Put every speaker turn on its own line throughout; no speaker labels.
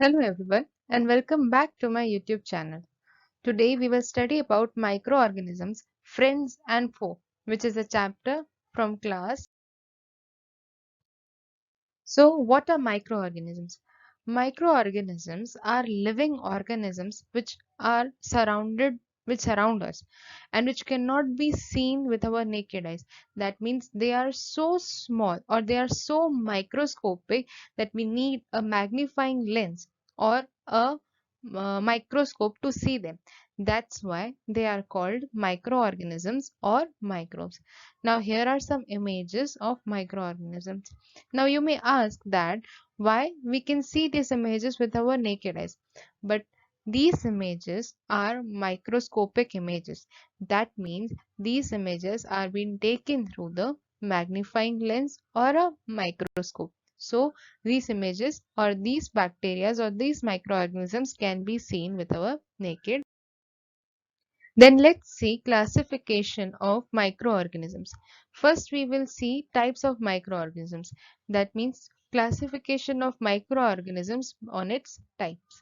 Hello everyone and welcome back to my YouTube channel. Today we will study about microorganisms, friends and foe, which is a chapter from class. So what are microorganisms? Microorganisms are living organisms which surround us and which cannot be seen with our naked eyes. That means they are so small or they are so microscopic that we need a magnifying lens or a microscope to see them. That's why they are called microorganisms or microbes. Now here are some images of microorganisms. Now you may ask that why we can see these images with our naked eyes, but these images are microscopic images. That means these images are being taken through the magnifying lens or a microscope. So these images or these bacteria or these microorganisms can be seen with our naked. Then let's see classification of microorganisms. First, we will see types of microorganisms. That means classification of microorganisms on its types.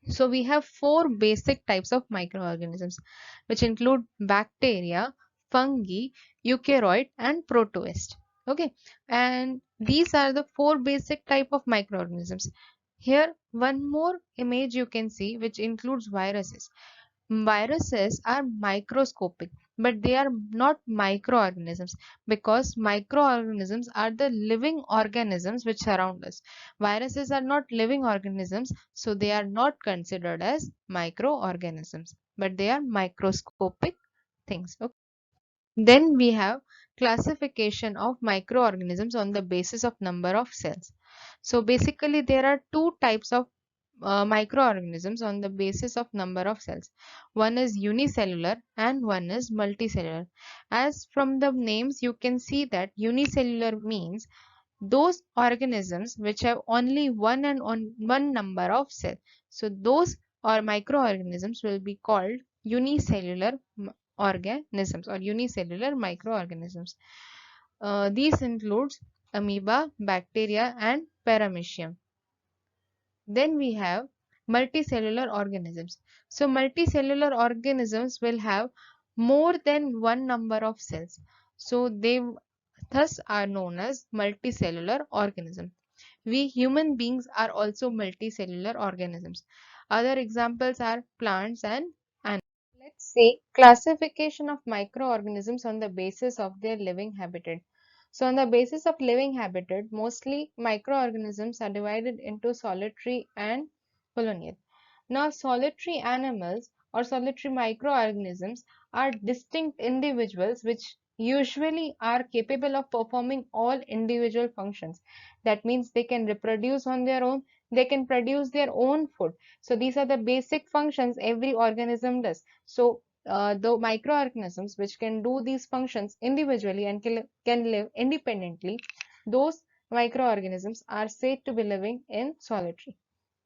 So we have four basic types of microorganisms, which include bacteria, fungi, eukaryote, and protoist. Okay, and these are the four basic type of microorganisms. Here, one more image you can see, which includes viruses. Viruses are microscopic, but they are not microorganisms because microorganisms are the living organisms which surround us. Viruses are not living organisms, so they are not considered as microorganisms, but they are microscopic things. Okay. Then we have classification of microorganisms on the basis of number of cells. So basically, there are two types of microorganisms on the basis of number of cells. One is unicellular and one is multicellular. As from the names, you can see that unicellular means those organisms which have only one number of cells. So those or microorganisms will be called unicellular organisms or unicellular microorganisms. These includes amoeba, bacteria, and paramecium. Then we have multicellular organisms. So multicellular organisms will have more than one number of cells. So they thus are known as multicellular organisms. We human beings are also multicellular organisms. Other examples are plants and animals. Let's see classification of microorganisms on the basis of their living habitat. So on the basis of living habitat, mostly microorganisms are divided into solitary and colonial. Now solitary animals or solitary microorganisms are distinct individuals which usually are capable of performing all individual functions. That means they can reproduce on their own, they can produce their own food. So these are the basic functions every organism does. So the microorganisms which can do these functions individually and can live independently, those microorganisms are said to be living in solitary.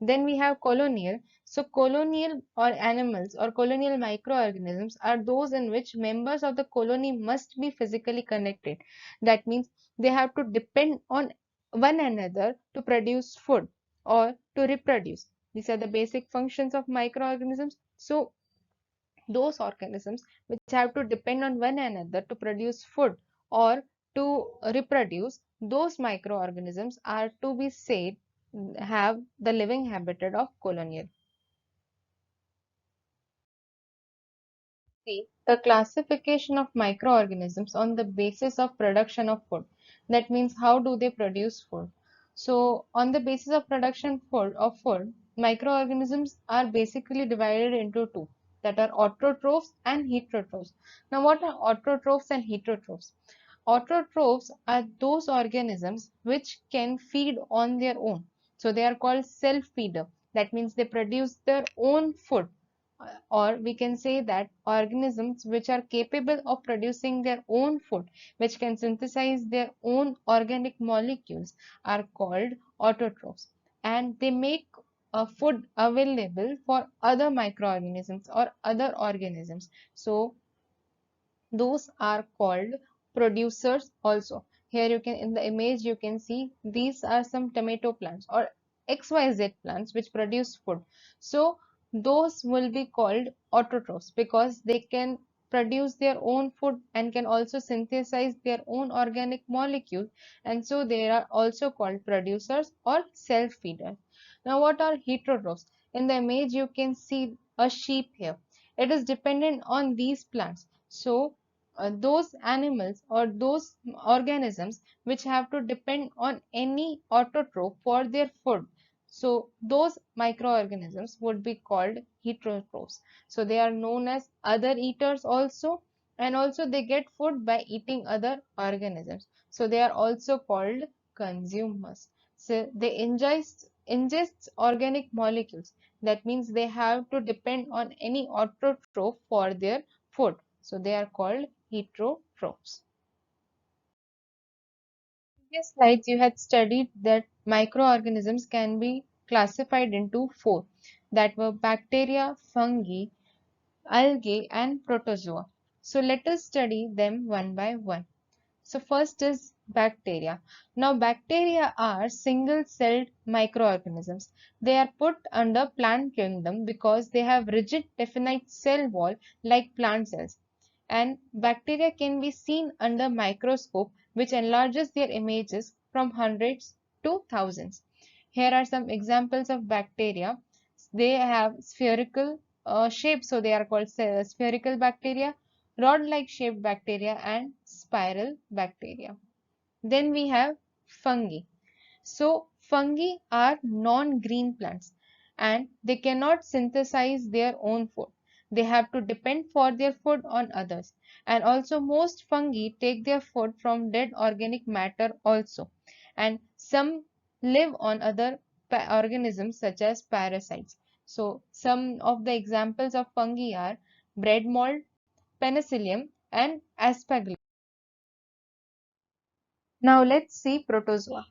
Then we have colonial. So colonial or animals or colonial microorganisms are those in which members of the colony must be physically connected. That means they have to depend on one another to produce food or to reproduce. These are the basic functions of microorganisms. So those organisms which have to depend on one another to produce food or to reproduce, those microorganisms are to be said have the living habitat of colonial. See the classification of microorganisms on the basis of production of food. That means how do they produce food? So on the basis of production food, microorganisms are basically divided into two, that are autotrophs and heterotrophs. Now what are autotrophs and heterotrophs? Autotrophs are those organisms which can feed on their own. So they are called self-feeder. That means they produce their own food, or we can say that organisms which are capable of producing their own food, which can synthesize their own organic molecules, are called autotrophs, and they make food available for other microorganisms or other organisms. So those are called producers also. Here you can, in the image you can see these are some tomato plants or XYZ plants which produce food. So those will be called autotrophs because they can produce their own food and can also synthesize their own organic molecule, and so they are also called producers or self-feeders. Now what are heterotrophs? In the image you can see a sheep here. It is dependent on these plants. So those animals or those organisms which have to depend on any autotroph for their food. So those microorganisms would be called heterotrophs. So they are known as other eaters also, and also they get food by eating other organisms. So they are also called consumers. So they ingest organic molecules. That means they have to depend on any autotroph for their food. So they are called heterotrophs. Previous slides you had studied that microorganisms can be classified into four, that were bacteria, fungi, algae and protozoa. So let us study them one by one. So first is bacteria. Now bacteria are single-celled microorganisms. They are put under plant kingdom because they have rigid definite cell wall like plant cells. And bacteria can be seen under microscope which enlarges their images from hundreds to thousands. Here are some examples of bacteria. They have spherical shape, so they are called spherical bacteria, rod-like shaped bacteria and spiral bacteria. Then we have fungi. So fungi are non-green plants and they cannot synthesize their own food. They have to depend for their food on others. And also most fungi take their food from dead organic matter also. And some live on other organisms such as parasites. So some of the examples of fungi are bread mold, penicillium and aspergillus. Now let's see protozoa.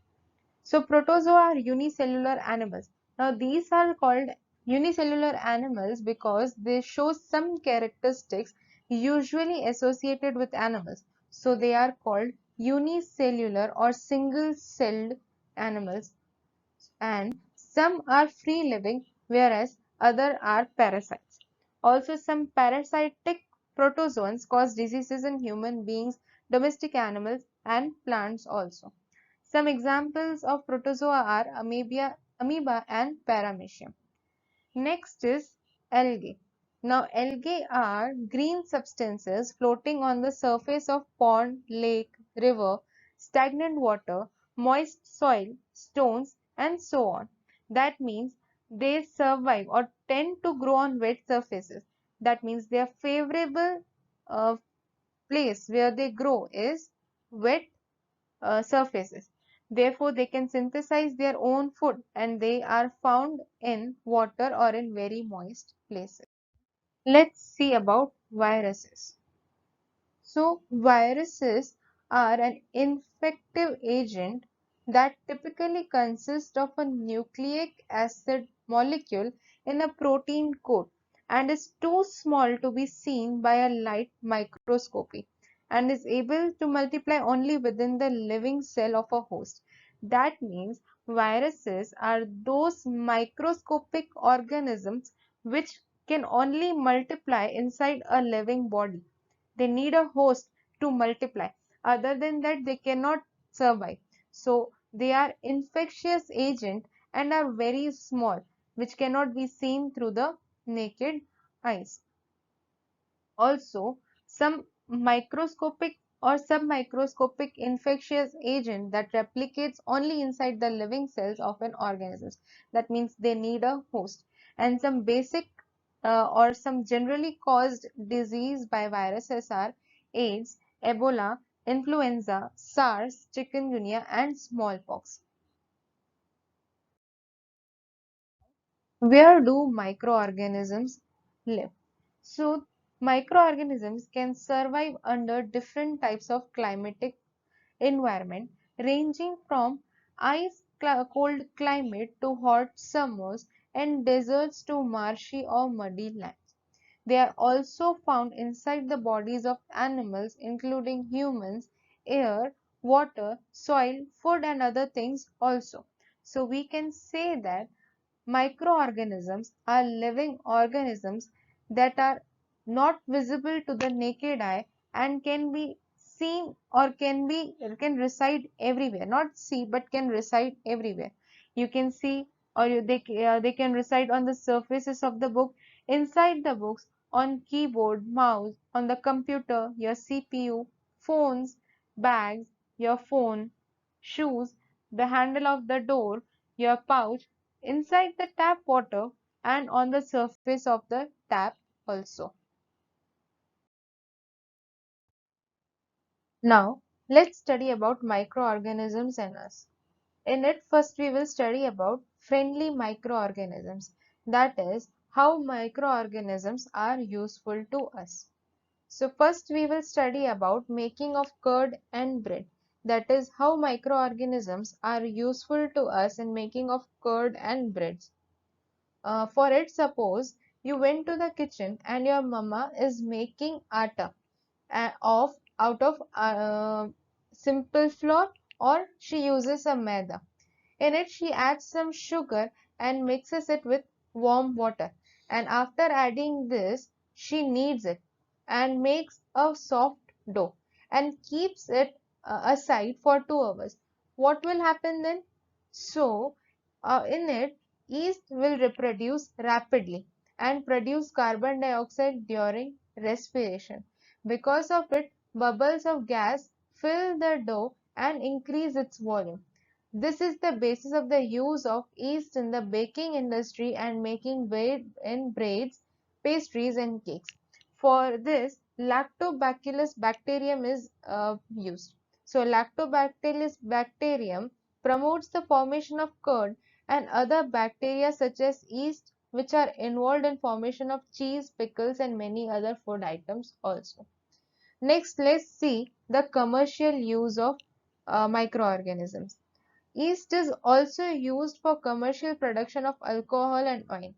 So protozoa are unicellular animals. Now these are called unicellular animals because they show some characteristics usually associated with animals. So they are called unicellular or single-celled animals, and some are free living whereas other are parasites. Also some parasitic protozoans cause diseases in human beings, domestic animals and plants also. Some examples of protozoa are amoeba and paramecium. Next is algae. Now algae are green substances floating on the surface of pond, lake, river, stagnant water, moist soil, stones and so on. That means they survive or tend to grow on wet surfaces. That means their favorable uh, place where they grow is wet surfaces. Therefore, they can synthesize their own food and they are found in water or in very moist places. Let's see about viruses. So, viruses are an infective agent that typically consists of a nucleic acid molecule in a protein coat and is too small to be seen by a light microscopy and is able to multiply only within the living cell of a host. That means viruses are those microscopic organisms which can only multiply inside a living body. They need a host to multiply. Other than that, they cannot survive. So they are infectious agent and are very small, which cannot be seen through the naked eyes. Also, some microscopic or submicroscopic infectious agent that replicates only inside the living cells of an organism. That means they need a host. And some basic or some generally caused disease by viruses are AIDS, Ebola, influenza, SARS, chikungunya, and smallpox. Where do microorganisms live? So, microorganisms can survive under different types of climatic environment, ranging from ice cold climate to hot summers and deserts to marshy or muddy lands. They are also found inside the bodies of animals, including humans, air, water, soil, food, and other things also. So we can say that microorganisms are living organisms that are not visible to the naked eye and can be seen or can reside everywhere. Not see, but can reside everywhere. You can see, or they can reside on the surfaces of the book, inside the books, on keyboard, mouse, on the computer, your CPU, phones, bags, your phone, shoes, the handle of the door, your pouch, inside the tap water, and on the surface of the tap also. Now, let's study about microorganisms and us. In it, first we will study about friendly microorganisms. That is, how microorganisms are useful to us. So first we will study about making of curd and bread. That is, how microorganisms are useful to us in making of curd and breads. For it, suppose you went to the kitchen and your mama is making atta of out of simple flour, or she uses a maida. In it, she adds some sugar and mixes it with warm water. And after adding this, she kneads it and makes a soft dough and keeps it aside for 2 hours. What will happen then? So, in it, yeast will reproduce rapidly and produce carbon dioxide during respiration. Because of it, bubbles of gas fill the dough and increase its volume. This is the basis of the use of yeast in the baking industry and making bread in breads, pastries, and cakes. For this, Lactobacillus bacterium is used. So, Lactobacillus bacterium promotes the formation of curd and other bacteria such as yeast, which are involved in formation of cheese, pickles, and many other food items also. Next, let's see the commercial use of microorganisms. Yeast is also used for commercial production of alcohol and wine.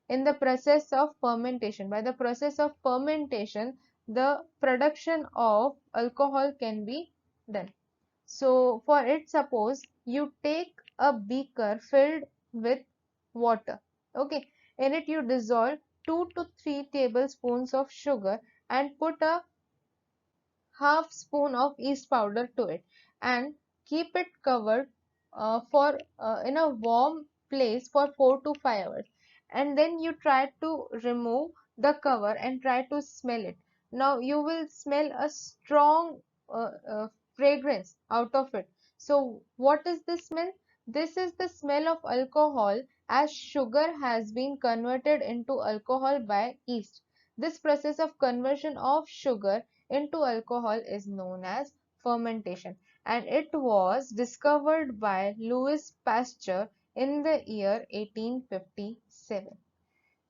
In the process of fermentation, by the process of fermentation, the production of alcohol can be done. So, for it, suppose you take a beaker filled with water. Okay, in it you dissolve 2 to 3 tablespoons of sugar and put a half spoon of yeast powder to it and keep it covered for in a warm place for 4 to 5 hours, and then you try to remove the cover and try to smell it. Now you will smell a strong fragrance out of it. So what is the smell? This is the smell of alcohol, as sugar has been converted into alcohol by yeast. This process of conversion of sugar into alcohol is known as fermentation, and it was discovered by Louis Pasteur in the year 1857.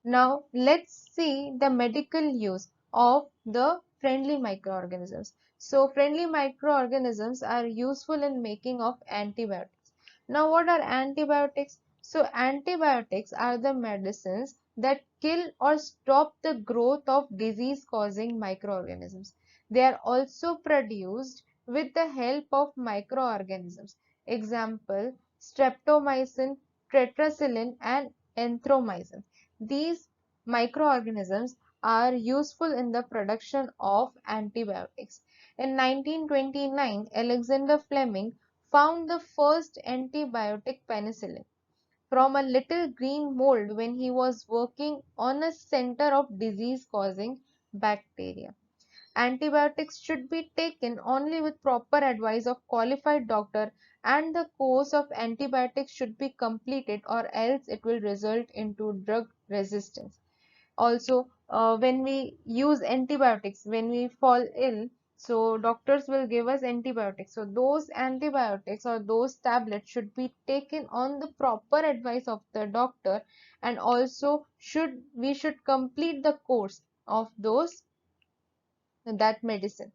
Now let's see the medical use of the friendly microorganisms. So friendly microorganisms are useful in making of antibiotics. Now what are antibiotics? So antibiotics are the medicines that kill or stop the growth of disease causing microorganisms. They are also produced with the help of microorganisms. Example: streptomycin, tetracycline, and erythromycin. These microorganisms are useful in the production of antibiotics. In 1929, Alexander Fleming found the first antibiotic, penicillin, from a little green mold when he was working on a center of disease causing bacteria. Antibiotics should be taken only with proper advice of qualified doctor, and the course of antibiotics should be completed, or else it will result into drug resistance. Also, when we use antibiotics, when we fall ill, so doctors will give us antibiotics. So those antibiotics or those tablets should be taken on the proper advice of the doctor, and also we should complete the course of those that medicine.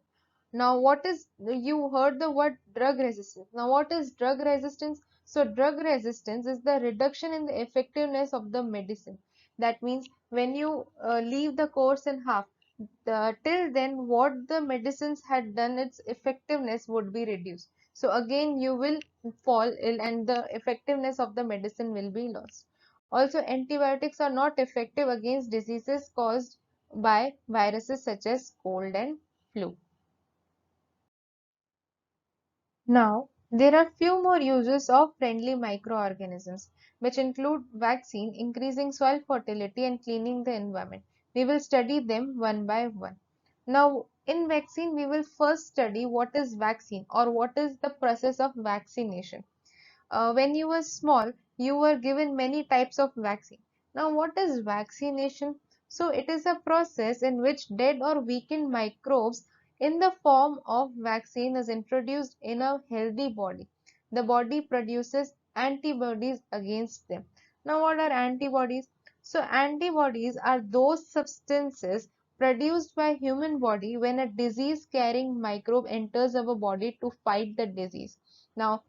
Now, what is, you heard the word drug resistance. Now, what is drug resistance? So, drug resistance is the reduction in the effectiveness of the medicine. That means when you leave the course in half, till then what the medicines had done, its effectiveness would be reduced. So again you will fall ill and the effectiveness of the medicine will be lost. Also, antibiotics are not effective against diseases caused by viruses such as cold and flu. Now, there are few more uses of friendly microorganisms, which include vaccine, increasing soil fertility and cleaning the environment. We will study them one by one. Now, in vaccine, we will first study what is vaccine or what is the process of vaccination. When you were small, you were given many types of vaccine. Now, what is vaccination? So, it is a process in which dead or weakened microbes in the form of vaccine is introduced in a healthy body. The body produces antibodies against them. Now, what are antibodies? So, antibodies are those substances produced by human body when a disease carrying microbe enters our body to fight the disease. Now,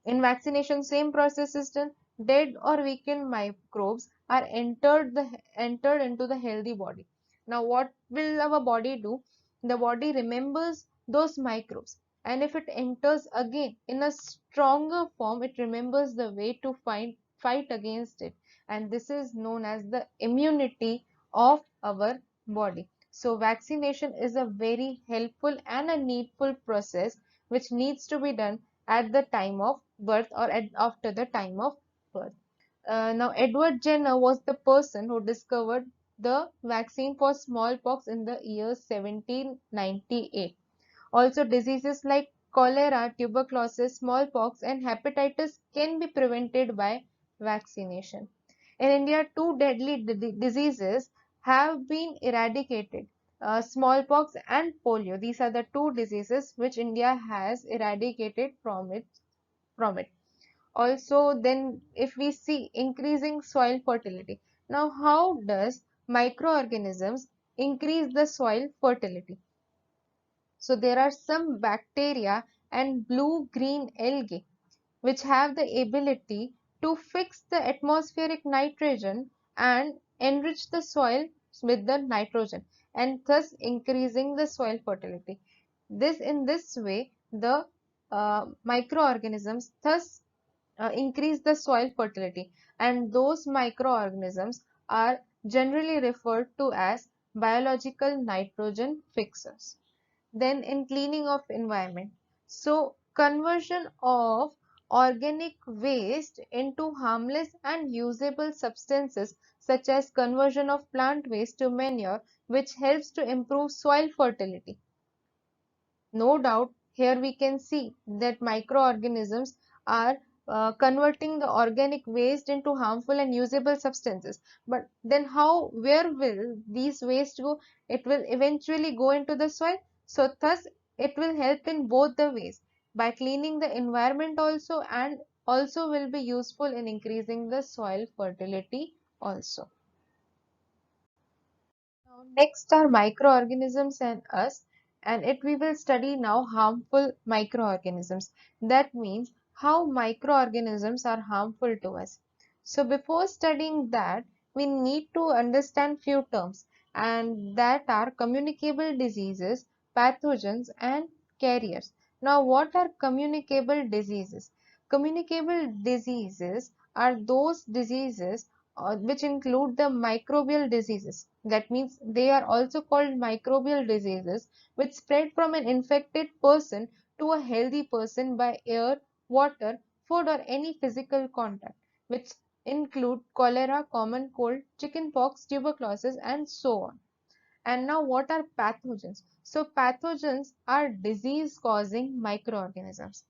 in vaccination, same process is done. Dead or weakened microbes are entered into the healthy body. Now, what will our body do? The body remembers those microbes, and if it enters again in a stronger form, it remembers the way to fight against it, and this is known as the immunity of our body. So, vaccination is a very helpful and a needful process which needs to be done at the time of birth or after the time of birth. Now, Edward Jenner was the person who discovered the vaccine for smallpox in the year 1798. Also, diseases like cholera, tuberculosis, smallpox, and hepatitis can be prevented by vaccination. In India, two deadly diseases have been eradicated, smallpox and polio. These are the two diseases which India has eradicated from it. Also, then if we see increasing soil fertility. Now, how does microorganisms increase the soil fertility? So there are some bacteria and blue-green algae which have the ability to fix the atmospheric nitrogen and enrich the soil with the nitrogen and thus increasing the soil fertility. In this way, the microorganisms thus increase the soil fertility, and those microorganisms are generally referred to as biological nitrogen fixers. Then in cleaning of environment, so conversion of organic waste into harmless and usable substances such as conversion of plant waste to manure, which helps to improve soil fertility. No doubt, here we can see that microorganisms are converting the organic waste into harmful and usable substances. But then where will these waste go? It will eventually go into the soil. So thus, it will help in both the ways by cleaning the environment also, and also will be useful in increasing the soil fertility also. Now, next are microorganisms and us, and it we will study now harmful microorganisms. That means how microorganisms are harmful to us. So before studying that, we need to understand few terms, and that are communicable diseases, pathogens, and carriers. Now, what are communicable diseases? Communicable diseases are those diseases which include the microbial diseases. That means they are also called microbial diseases, which spread from an infected person to a healthy person by air, water, food, or any physical contact, which include cholera, common cold, chickenpox, tuberculosis, and so on. And now, what are pathogens? So, pathogens are disease causing microorganisms.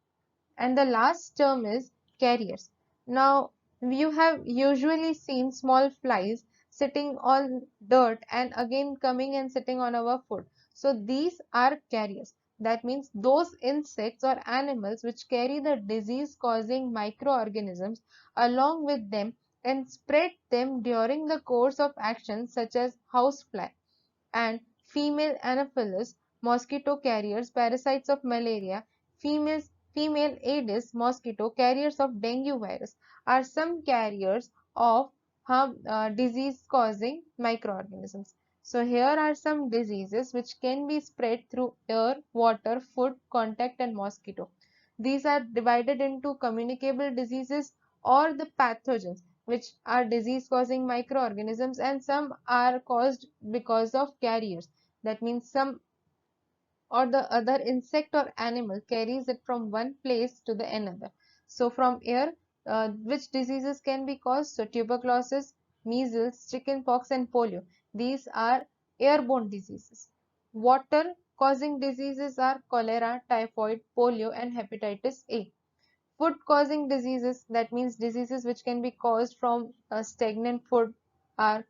And the last term is carriers. Now, you have usually seen small flies sitting on dirt and again coming and sitting on our food. So, these are carriers. That means those insects or animals which carry the disease causing microorganisms along with them and spread them during the course of action, such as housefly and female Anopheles, mosquito carriers, parasites of malaria, female Aedes mosquito, carriers of dengue virus, are some carriers of disease causing microorganisms. So, here are some diseases which can be spread through air, water, food, contact, and mosquito. These are divided into communicable diseases or the pathogens, which are disease causing microorganisms, and some are caused because of carriers. That means some or the other insect or animal carries it from one place to the another. So from air, which diseases can be caused? So tuberculosis, measles, chickenpox, and polio. These are airborne diseases. Water causing diseases are cholera, typhoid, polio, and hepatitis A. Food causing diseases, that means diseases which can be caused from stagnant food, are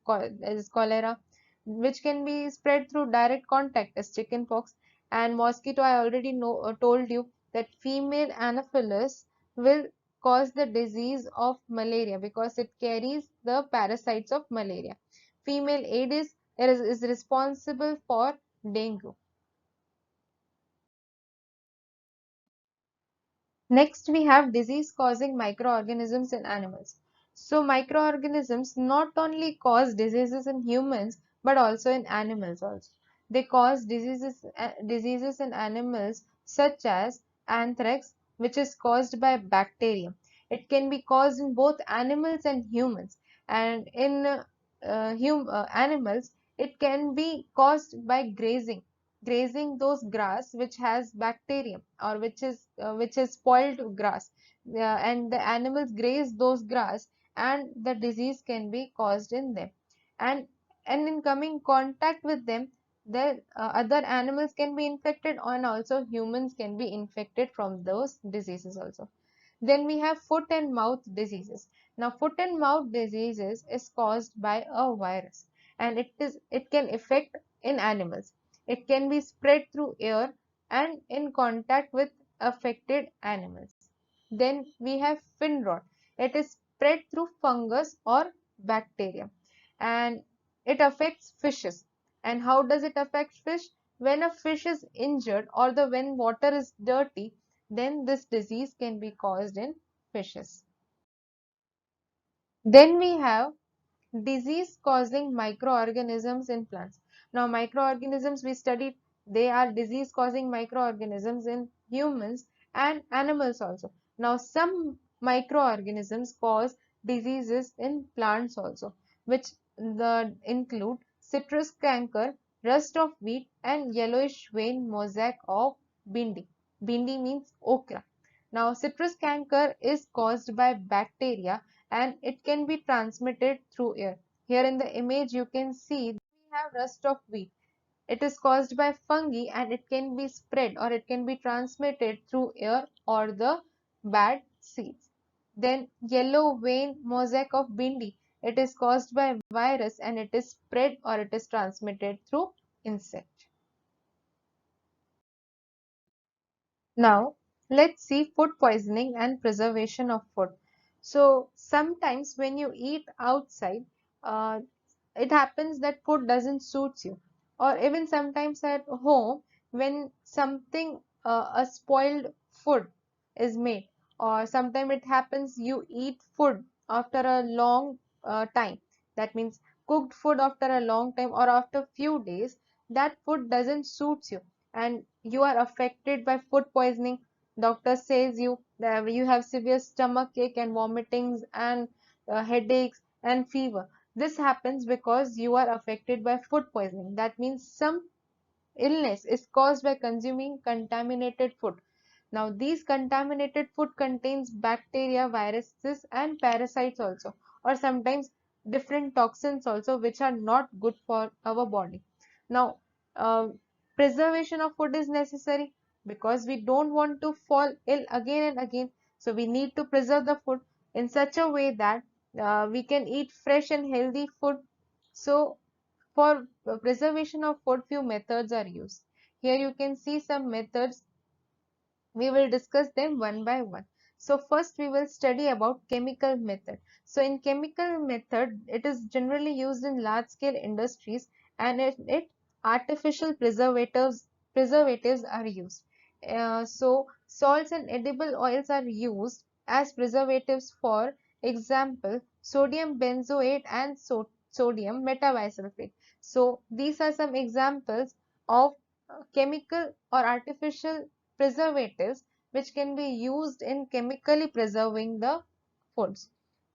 as cholera, which can be spread through direct contact as chickenpox. And mosquito, I already told you that female anopheles will cause the disease of malaria because it carries the parasites of malaria. Female aedes is responsible for dengue. Next, we have disease-causing microorganisms in animals. So, microorganisms not only cause diseases in humans but also in animals also. They cause diseases in animals such as anthrax, which is caused by bacterium. It can be caused in both animals and humans. And in animals, it can be caused by grazing those grass which has bacterium or which is spoiled grass, and the animals graze those grass and the disease can be caused in them. And and in coming contact with them, the other animals can be infected and also humans can be infected from those diseases also. Then we have foot and mouth diseases. Now, foot and mouth diseases is caused by a virus, and it can affect in animals. It can be spread through air and in contact with affected animals. Then we have fin rot. It is spread through fungus or bacteria, and it affects fishes. And how does it affect fish? When a fish is injured or the when water is dirty, then this disease can be caused in fishes. Then we have disease causing microorganisms in plants. Now, microorganisms we studied, they are disease causing microorganisms in humans and animals also. Now, some microorganisms cause diseases in plants also, which include citrus canker, rust of wheat, and yellowish vein mosaic of bindi. Bindi means okra. Now, citrus canker is caused by bacteria and it can be transmitted through air. Here in the image you can see we have rust of wheat. It is caused by fungi and it can be spread or it can be transmitted through air or the bad seeds. Then yellow vein mosaic of bindi. It is caused by virus and it is spread or it is transmitted through insect. Now, let's see food poisoning and preservation of food. So, sometimes when you eat outside, uh, it happens that food doesn't suit you, or even sometimes at home when something a spoiled food is made, or sometimes it happens you eat food after a long time. That means cooked food after a long time or after few days, that food doesn't suit you and you are affected by food poisoning. Doctor says you that you have severe stomach ache and vomitings and headaches and fever. This happens because you are affected by food poisoning. That means some illness is caused by consuming contaminated food. Now, these contaminated food contains bacteria, viruses, and parasites also, or sometimes different toxins also, which are not good for our body. Now, uh, preservation of food is necessary because we don't want to fall ill again and again. So, we need to preserve the food in such a way that we can eat fresh and healthy food. So, for preservation of food, few methods are used. Here you can see some methods. We will discuss them one by one. So first we will study about chemical method. So in chemical method, it is generally used in large scale industries and it artificial preservatives are used. So salts and edible oils are used as preservatives, for example, sodium benzoate and sodium metabisulfate. So these are some examples of chemical or artificial preservatives which can be used in chemically preserving the foods.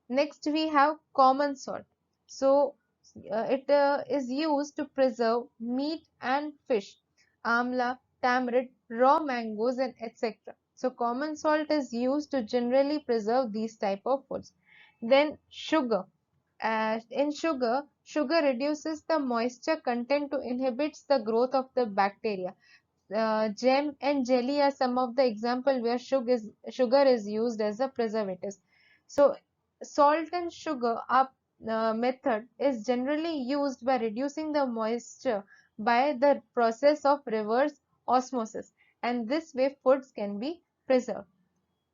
Next, we have common salt. So, it is used to preserve meat and fish, amla, tamarind, raw mangoes, and etc. So, common salt is used to generally preserve these type of foods. Then, sugar. In sugar, sugar reduces the moisture content to inhibits the growth of the bacteria. Jam and jelly are some of the example where sugar is used as a preservative. So salt and sugar up method is generally used by reducing the moisture by the process of reverse osmosis, and this way foods can be preserved.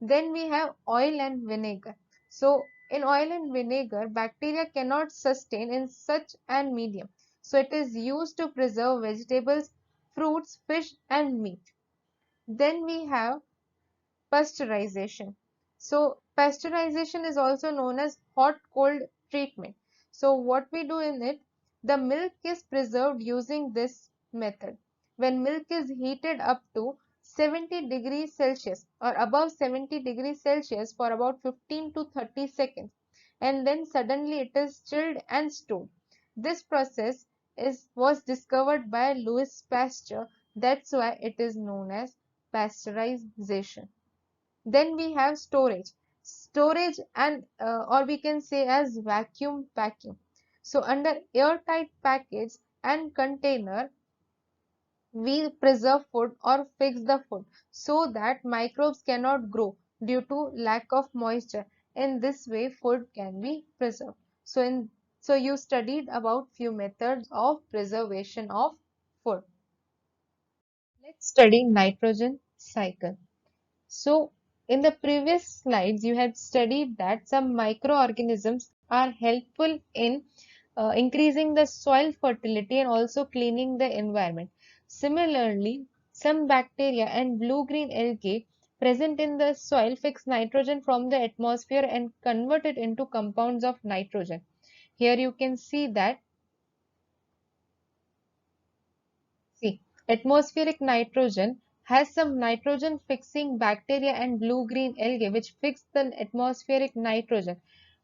Then we have oil and vinegar. So in oil and vinegar, bacteria cannot sustain in such an medium. So it is used to preserve vegetables, fruits, fish and meat. Then we have pasteurization. So pasteurization is also known as hot cold treatment. So what we do in it, the milk is preserved using this method. When milk is heated up to 70 degrees Celsius or above 70 degrees Celsius for about 15 to 30 seconds, and then suddenly it is chilled and stored. This process was discovered by Louis Pasteur. That's why it is known as pasteurization. Then we have storage and or we can say as vacuum packing. So under airtight package and container, we preserve food or fix the food so that microbes cannot grow due to lack of moisture. In this way food can be preserved. So you studied about few methods of preservation of food. Let's study nitrogen cycle. So, in the previous slides, you had studied that some microorganisms are helpful in increasing the soil fertility and also cleaning the environment. Similarly, some bacteria and blue-green algae present in the soil fix nitrogen from the atmosphere and convert it into compounds of nitrogen. Here you can see that. See, atmospheric nitrogen has some nitrogen fixing bacteria and blue-green algae which fix the atmospheric nitrogen,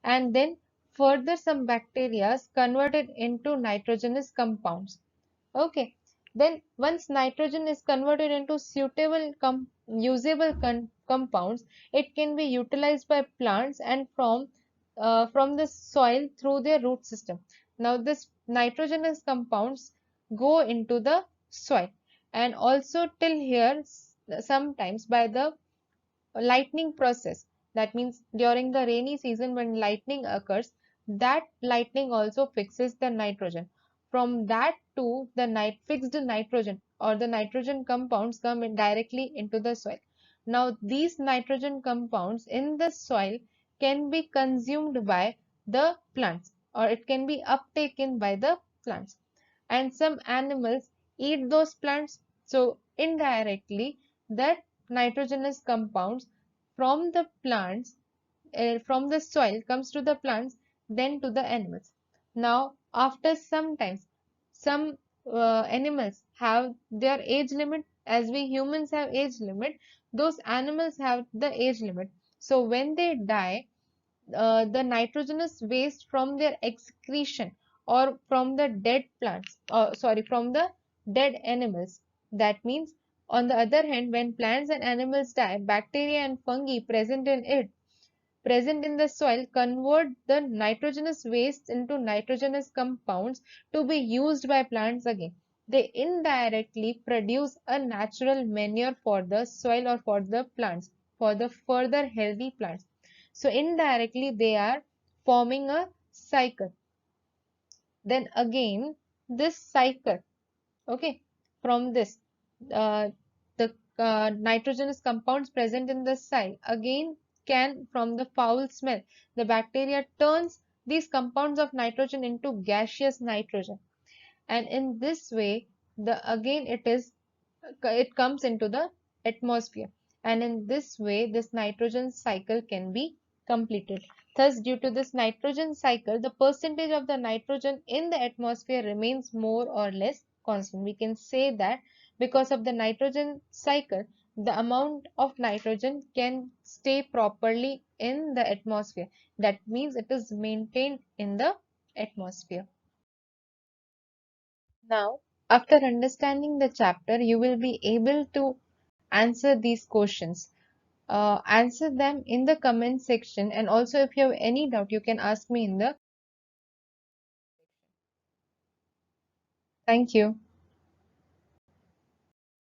and then further some bacteria converted into nitrogenous compounds. Okay. Then once nitrogen is converted into suitable usable compounds, it can be utilized by plants and from the soil through their root system. Now this nitrogenous compounds go into the soil and also till here sometimes by the lightning process. That means during the rainy season when lightning occurs, that lightning also fixes the nitrogen. From that to the fixed nitrogen or the nitrogen compounds come in directly into the soil. Now these nitrogen compounds in the soil can be consumed by the plants or it can be uptaken by the plants, and some animals eat those plants. So indirectly that nitrogenous compounds from the plants, from the soil comes to the plants, then to the animals. Now after some time, some animals have their age limit as we humans have age limit. Those animals have the age limit. So when they die, the nitrogenous waste from their excretion or from the dead plants, or sorry, from the dead animals. That means, on the other hand, when plants and animals die, bacteria and fungi present in the soil convert the nitrogenous waste into nitrogenous compounds to be used by plants again. They indirectly produce a natural manure for the soil or for the plants, for the further healthy plants. So indirectly they are forming a cycle. Then again, this cycle, okay, from this, uh, the nitrogenous compounds present in the soil again can, from the foul smell, the bacteria turns these compounds of nitrogen into gaseous nitrogen, and in this way, the again it comes into the atmosphere, and in this way this nitrogen cycle can be completed. Thus, due to this nitrogen cycle, the percentage of the nitrogen in the atmosphere remains more or less constant. We can say that because of the nitrogen cycle, the amount of nitrogen can stay properly in the atmosphere. That means it is maintained in the atmosphere. Now, after understanding the chapter, you will be able to answer these questions. Answer them in the comment section, and also if you have any doubt, you can ask me in the. Thank you.